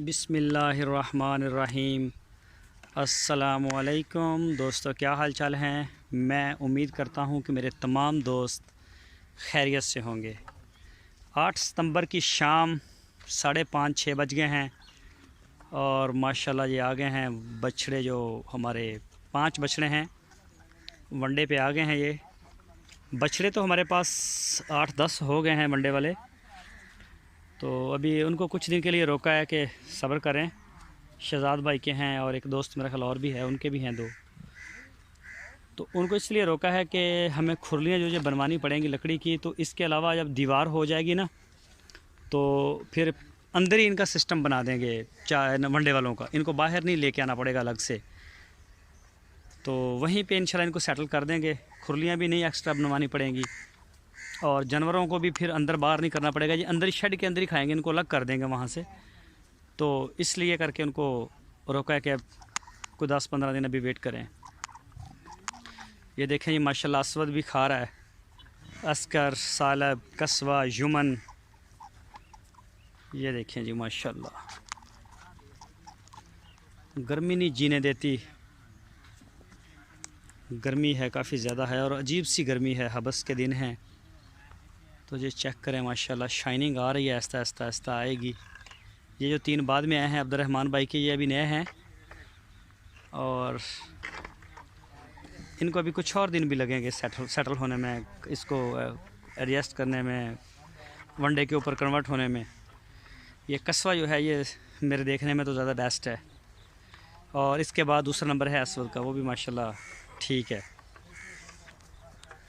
बिस्मिल्लाहिर्रहमानिर्रहीम। अस्सलामुअलैकुम दोस्तों, क्या हाल चाल हैं। मैं उम्मीद करता हूं कि मेरे तमाम दोस्त खैरियत से होंगे। 8 सितंबर की शाम 5:30-6 बज गए हैं और माशाल्लाह ये आ गए हैं बछड़े। जो हमारे 5 बछड़े हैं वनडे पे आ गए हैं। ये बछड़े तो हमारे पास 8-10 हो गए हैं वनडे वाले। तो अभी उनको कुछ दिन के लिए रोका है कि सब्र करें। शहजाद भाई के हैं और एक दोस्त मेरा ख्याल और भी है, उनके भी हैं 2। तो उनको इसलिए रोका है कि हमें खुरलियाँ जो बनवानी पड़ेंगी लकड़ी की। तो इसके अलावा जब दीवार हो जाएगी ना तो फिर अंदर ही इनका सिस्टम बना देंगे चाहे वनडे वालों का। इनको बाहर नहीं लेके आना पड़ेगा अलग से। तो वहीं पे इंशाल्लाह इनको सेटल कर देंगे। खुरलियाँ भी नहीं एक्स्ट्रा बनवानी पड़ेंगी और जानवरों को भी फिर अंदर बाहर नहीं करना पड़ेगा। ये अंदर ही शेड के अंदर ही खाएंगे, इनको अलग कर देंगे वहाँ से। तो इसलिए करके उनको रोका है कि अब कोई 10-15 दिन अभी वेट करें। ये देखें, ये माशाल्लाह असवद भी खा रहा है। अस्कर, सालब, कस्वा, युमन, ये देखें जी माशाल्लाह। गर्मी नहीं जीने देती, गर्मी है काफ़ी ज़्यादा है और अजीब सी गर्मी है, हबस के दिन हैं। तो ये चेक करें माशाल्लाह, शाइनिंग आ रही है, आहिस्ता आहिस्ता आहिस्ता आएगी। ये जो 3 बाद में आए हैं अब्दुर्रहमान भाई के, ये अभी नए हैं और इनको अभी कुछ और दिन भी लगेंगे सेटल होने में, इसको एडजस्ट करने में, वनडे के ऊपर कन्वर्ट होने में। ये कस्वा जो है ये मेरे देखने में तो ज़्यादा बेस्ट है और इसके बाद दूसरा नंबर है असवद का, वो भी माशाल्लाह ठीक है।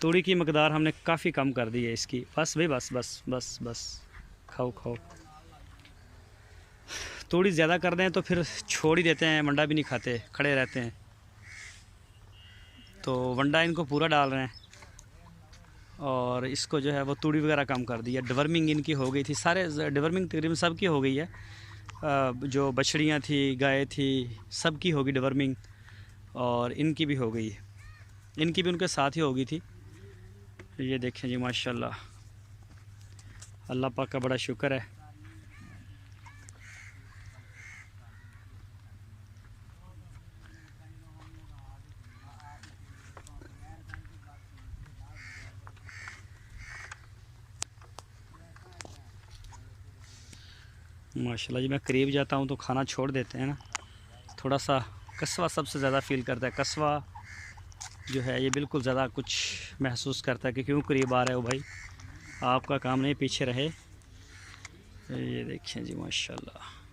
तूड़ी की मकदार हमने काफ़ी कम कर दी है इसकी। बस भाई बस बस बस बस खाओ खाओ। तूड़ी ज़्यादा कर दें तो फिर छोड़ ही देते हैं, वंडा भी नहीं खाते, खड़े रहते हैं। तो वंडा इनको पूरा डाल रहे हैं और इसको जो है वो तूड़ी वगैरह कम कर दी है। डिवर्मिंग इनकी हो गई थी, सारे डिवर्मिंग तकरीबन सब की हो गई है। जो बछड़ियाँ थी, गाय थी, सब की होगी डिवर्मिंग और इनकी भी हो गई है। इनकी भी उनके साथ ही हो गई थी। ये देखें जी माशाल्लाह, अल्लाह पाक का बड़ा शुक्र है। माशाल्लाह जी, मैं करीब जाता हूँ तो खाना छोड़ देते हैं ना। थोड़ा सा कस्वा सबसे ज़्यादा फ़ील करता है। कस्वा जो है ये बिल्कुल ज़्यादा कुछ महसूस करता है कि क्यों करीब आ रहे हो भाई, आपका काम नहीं, पीछे रहे। ये देखिए जी माशाल्लाह।